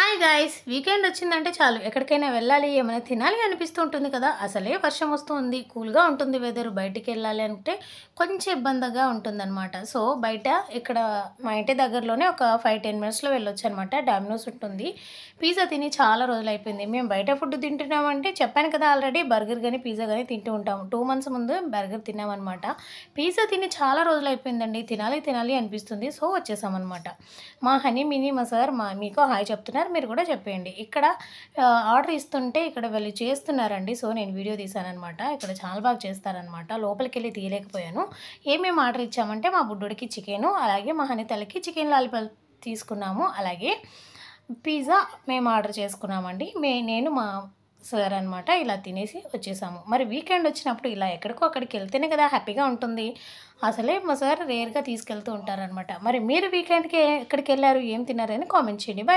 Hi guys weekend వచ్చిందంటే చాలు ఎక్కడికైనా వెళ్ళాలి ఏమైనా తినాలి అనిపిస్తూ ఉంటుంది కదా. అసలే వర్షం వస్తుంది, కూల్గా ఉంటుంది వెదర్. బయటికి వెళ్ళాలి అంటే కొంచెం ఇబ్బందిగా ఉంటుందన్నమాట. సో బయట ఇక్కడ మా ఇంటి దగ్గరలోనే ఒక 5-10 మినిట్స్లో వెళ్ళొచ్చు అనమాట. డామినోస్ ఉంటుంది. పిజ్జా తిని చాలా రోజులు అయిపోయింది. మేము బయట ఫుడ్ తింటున్నామంటే చెప్పాను కదా, ఆల్రెడీ బర్గర్ కానీ పిజ్జా కానీ తింటూ ఉంటాము. 2 months ముందు బర్గర్ తిన్నామన్నమాట. పిజ్జా తిని చాలా రోజులు అయిపోయిందండి. తినాలి తినాలి అనిపిస్తుంది. సో వచ్చేసామన్నమాట. మా హనీ మినీ మా సార్ మీకు హాయ్ చెప్తున్నారు, మీరు కూడా చెప్పేయండి. ఇక్కడ ఆర్డర్ ఇస్తుంటే ఇక్కడ వీళ్ళు చేస్తున్నారండి. సో నేను వీడియో తీశాననమాట. ఇక్కడ చాలా బాగా చేస్తారనమాట. లోపలికి వెళ్ళి తీయలేకపోయాను. ఏమేమి ఆర్డర్ ఇచ్చామంటే మా బుడ్డోడికి చికెను, అలాగే మా హనీతలకి చికెన్ లాలీపాప్ తీసుకున్నాము. అలాగే పిజ్జా మేము ఆర్డర్ చేసుకున్నామండి. నేను మా సార్ అనమాట. ఇలా తినేసి వచ్చేసాము. మరి వీకెండ్ వచ్చినప్పుడు ఇలా ఎక్కడికో అక్కడికి వెళ్తేనే కదా హ్యాపీగా ఉంటుంది. అసలే మా సార్ రేర్గా తీసుకెళ్తూ ఉంటారనమాట. మరి మీరు వీకెండ్కి ఎక్కడికి వెళ్ళారు, ఏం తిన్నారని కామెంట్ చేయండి. బాయ్.